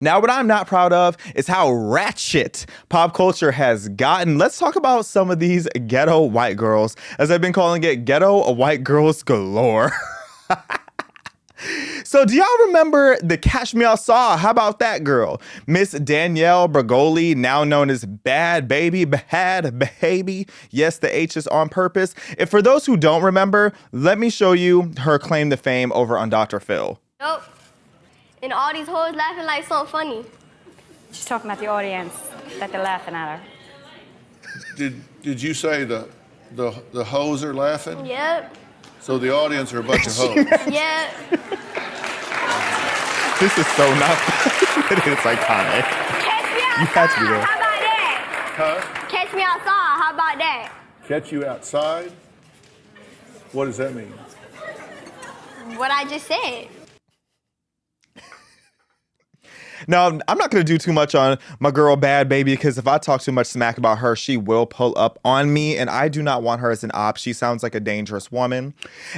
Now, what I'm not proud of is how ratchet pop culture has gotten. Let's talk about some of these ghetto white girls, as I've been calling it, ghetto white girls galore. So do y'all remember the Catch Me Outside? How about that girl? Miss Danielle Bregoli, now known as Bhad Bhabie, Bhad Bhabie. Yes, the H is on purpose. And for those who don't remember, let me show you her claim to fame over on Dr. Phil. Nope. And all these hoes laughing like something funny. She's talking about the audience, that they're laughing at her. Did you say the hoes are laughing? Yep. So the audience are a bunch of hoes. Yep. This is so not it's iconic. Catch me outside. You had to be there. How about that? Huh? Catch me outside. How about that? Catch you outside? What does that mean? What I just said. Now, I'm not going to do too much on my girl Bhad Bhabie, because if I talk too much smack about her, she will pull up on me, and I do not want her as an op. She sounds like a dangerous woman.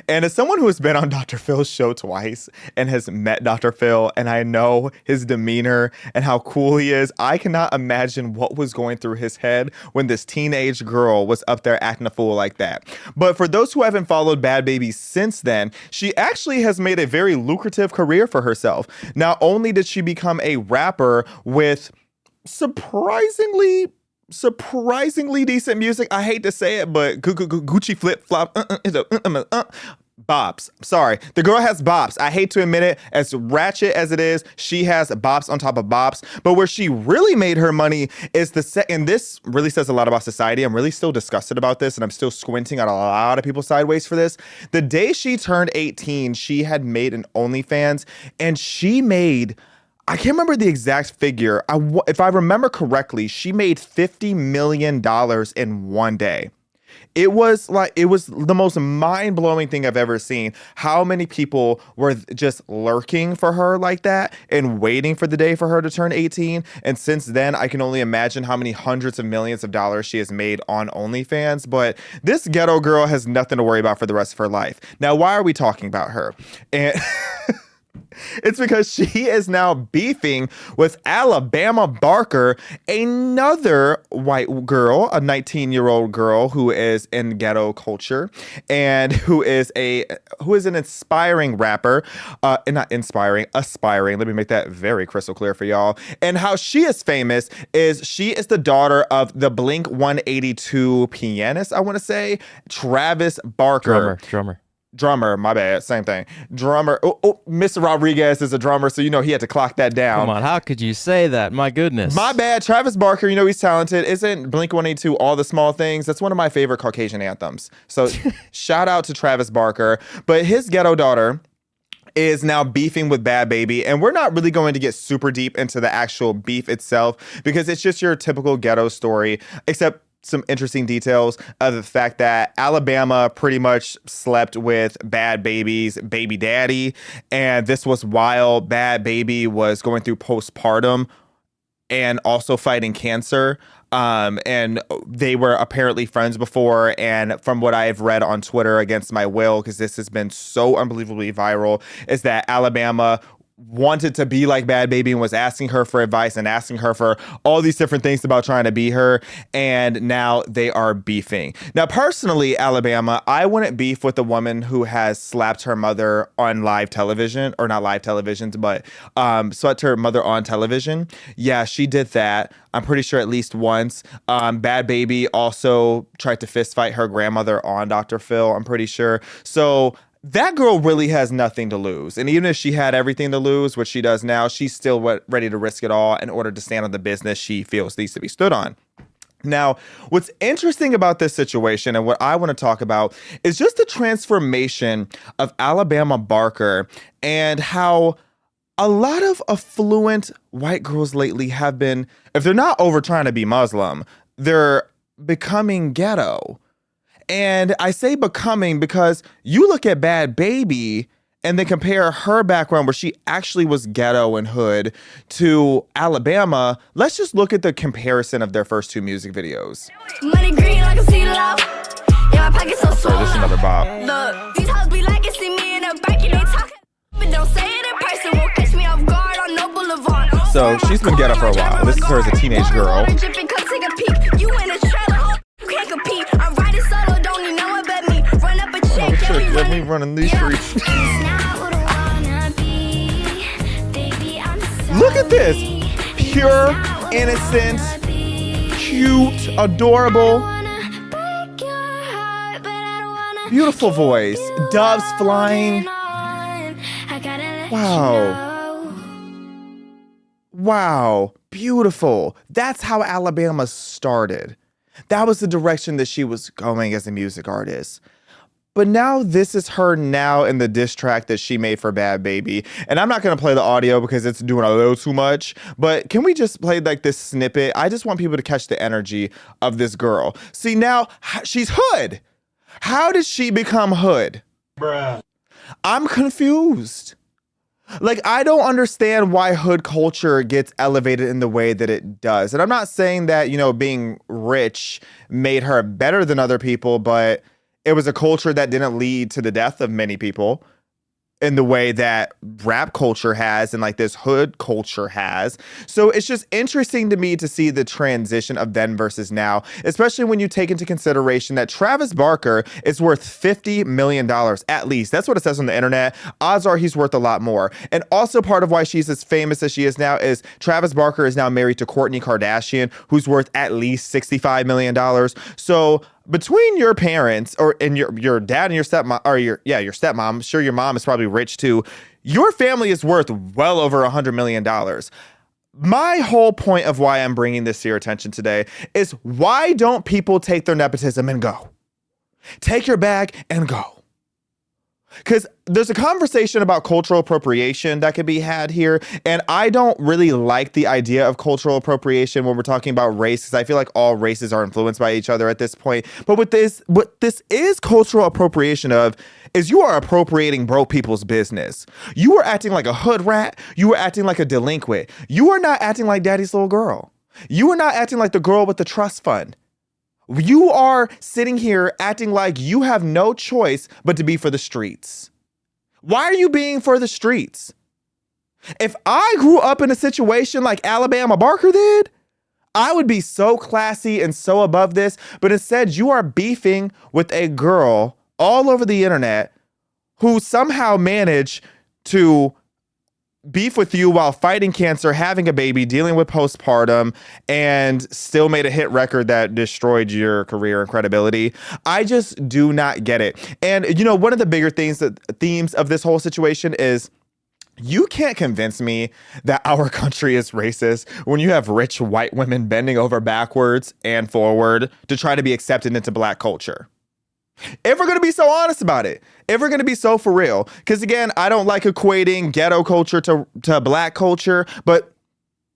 And as someone who has been on Dr. Phil's show twice and has met Dr. Phil, and I know his demeanor and how cool he is, I cannot imagine what was going through his head when this teenage girl was up there acting a fool like that. But for those who haven't followed Bhad Bhabie since then, she actually has made a very lucrative career for herself. Not only did she become a rapper with surprisingly decent music. I hate to say it, but Gucci flip flop bops. Sorry, the girl has bops. I hate to admit it, as ratchet as it is, she has bops on top of bops. But where she really made her money is and this really says a lot about society. I'm really still disgusted about this, and I'm still squinting at a lot of people sideways for this. The day she turned 18, she had made an OnlyFans, and she made, I can't remember the exact figure. If I remember correctly, she made $50 million in one day. It was the most mind-blowing thing I've ever seen. How many people were just lurking for her like that and waiting for the day for her to turn 18. And since then, I can only imagine how many hundreds of millions of dollars she has made on OnlyFans. But this ghetto girl has nothing to worry about for the rest of her life. Now, why are we talking about her? And it's because she is now beefing with Alabama Barker, another white girl, a 19-year-old girl who is in ghetto culture and who is an inspiring rapper, aspiring. Let me make that very crystal clear for y'all. And how she is famous is she is the daughter of the Blink 182 pianist, I want to say, Travis Barker. Drummer, my bad, same thing. Drummer. Mr. Rodriguez is a drummer, so he had to clock that down. Come on, how could you say that? My goodness. My bad. Travis Barker, he's talented. Isn't Blink 182 All the Small Things? That's one of my favorite Caucasian anthems. So shout out to Travis Barker. But his ghetto daughter is now beefing with Bhad Bhabie, and we're not really going to get super deep into the actual beef itself because it's just your typical ghetto story, except some interesting details of the fact that Alabama pretty much slept with Bhad Bhabie's baby daddy. And this was while Bhad Bhabie was going through postpartum and also fighting cancer. And they were apparently friends before. And from what I've read on Twitter against my will, because this has been so unbelievably viral, is that Alabama wanted to be like Bhad Bhabie and was asking her for advice and asking her for all these different things about trying to be her. And now they are beefing. Now, personally, Alabama, I wouldn't beef with a woman who has slapped her mother on live television, or not live televisions, but slapped her mother on television. Yeah, she did that. I'm pretty sure at least once. Bhad Bhabie also tried to fist fight her grandmother on Dr. Phil, I'm pretty sure. So that girl really has nothing to lose. And even if she had everything to lose, which she does now, she's still ready to risk it all in order to stand on the business she feels needs to be stood on. Now, what's interesting about this situation and what I want to talk about is just the transformation of Alabama Barker and how a lot of affluent white girls lately have been, if they're not over trying to be Muslim, they're becoming ghetto. And I say becoming because you look at Bhad Bhabie and then compare her background where she actually was ghetto and hood to Alabama. Let's just look at the comparison of their first two music videos. Money green like a sea love. Yeah, my pocket's so Sorry, this is another bop. Look, these hoes be like it, see me in a bike and they talking, but don't say it in person. Won't catch me off guard on no boulevard. So she's been ghetto for a while. This is her as a teenage girl. Let me run in these streets. Look at this. Pure, innocent, cute, adorable. Beautiful voice. Doves flying. Wow. Wow. Beautiful. That's how Alabama started. That was the direction that she was going as a music artist. But now this is her now in the diss track that she made for Bhad Bhabie. And I'm not going to play the audio because it's doing a little too much. But can we just play like this snippet? I just want people to catch the energy of this girl. See, now she's hood. How did she become hood? Bruh. I'm confused. Like, I don't understand why hood culture gets elevated in the way that it does. And I'm not saying that, you know, being rich made her better than other people, but it was a culture that didn't lead to the death of many people in the way that rap culture has and like this hood culture has. So it's just interesting to me to see the transition of then versus now, especially when you take into consideration that Travis Barker is worth $50 million at least. That's what it says on the internet. Odds are he's worth a lot more. And also part of why she's as famous as she is now is Travis Barker is now married to Kourtney Kardashian, who's worth at least $65 million. So between your parents and your dad and your stepmom, or your stepmom, I'm sure your mom is probably rich too. Your family is worth well over $100 million. My whole point of why I'm bringing this to your attention today is why don't people take their nepotism and go? Take your bag and go. Because there's a conversation about cultural appropriation that could be had here. And I don't really like the idea of cultural appropriation when we're talking about race, because I feel like all races are influenced by each other at this point. But with this, what this is cultural appropriation of is you are appropriating broke people's business. You are acting like a hood rat. You are acting like a delinquent. You are not acting like daddy's little girl. You are not acting like the girl with the trust fund. You are sitting here acting like you have no choice but to be for the streets. Why are you being for the streets? If I grew up in a situation like Alabama Barker did, I would be so classy and so above this. But instead, you are beefing with a girl all over the internet who somehow managed to beef with you while fighting cancer, having a baby, dealing with postpartum, and still made a hit record that destroyed your career and credibility. I just do not get it. And, you know, one of the bigger themes of this whole situation is you can't convince me that our country is racist when you have rich white women bending over backwards and forward to try to be accepted into black culture. If we're going to be so honest about it, if we're going to be so for real, because again, I don't like equating ghetto culture to black culture, but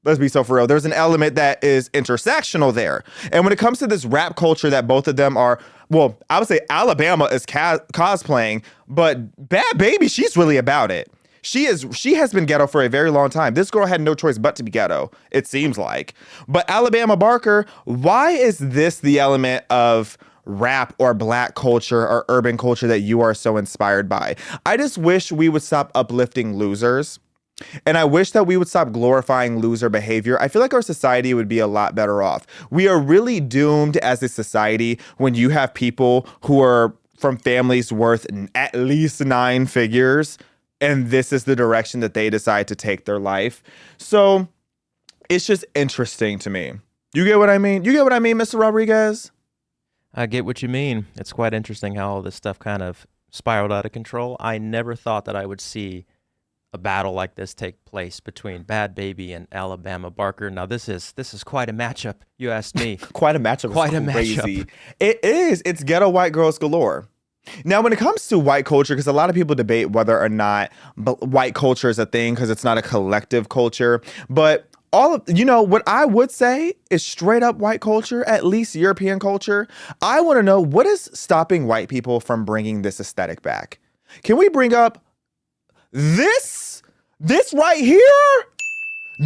let's be so for real. There's an element that is intersectional there. And when it comes to this rap culture that both of them are, well, I would say Alabama is cosplaying, but Bhad Bhabie, she's really about it. She has been ghetto for a very long time. This girl had no choice but to be ghetto, it seems like. But Alabama Barker, why is this the element of rap or black culture or urban culture that you are so inspired by? I just wish we would stop uplifting losers. And I wish that we would stop glorifying loser behavior. I feel like our society would be a lot better off. We are really doomed as a society when you have people who are from families worth at least 9 figures, and this is the direction that they decide to take their life. So it's just interesting to me. You get what I mean? You get what I mean, Mr. Rodriguez? I get what you mean. It's quite interesting how all this stuff kind of spiraled out of control. I never thought that I would see a battle like this take place between Bhad Bhabie and Alabama Barker. Now this is quite a matchup, you asked me. Quite a matchup. Quite a crazy. matchup. It is. It's ghetto white girls galore. Now, when it comes to white culture, because a lot of people debate whether or not white culture is a thing because it's not a collective culture, but what I would say is straight up white culture, at least European culture. I want to know, what is stopping white people from bringing this aesthetic back? Can we bring up this right here?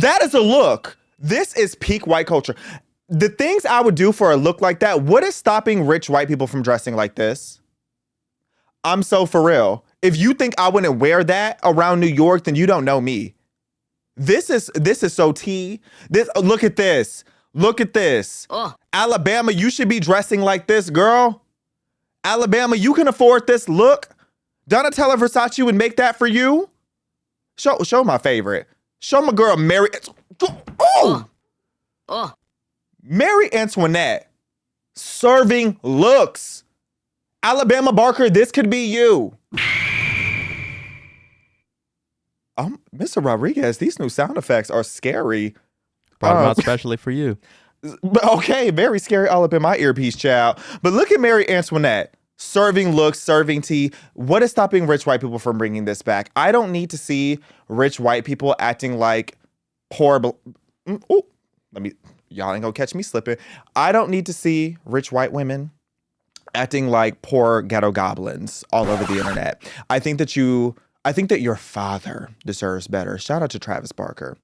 That is a look. This is peak white culture. The things I would do for a look like that, what is stopping rich white people from dressing like this? I'm so for real. If you think I wouldn't wear that around New York, then you don't know me. This is so tea. Look at this. Look at this. Alabama, you should be dressing like this, girl. Alabama, you can afford this look. Donatella Versace would make that for you. Show my favorite. Show my girl Mary. Mary Antoinette serving looks. Alabama Barker, this could be you. Mr. Rodriguez, these new sound effects are scary. Brought them out especially for you. But okay, very scary all up in my earpiece, child. But look at Mary Antoinette. Serving looks, serving tea. What is stopping rich white people from bringing this back? I don't need to see rich white people acting like poor... Y'all ain't gonna catch me slipping. I don't need to see rich white women acting like poor ghetto goblins all over the internet. I think that your father deserves better. Shout out to Travis Barker.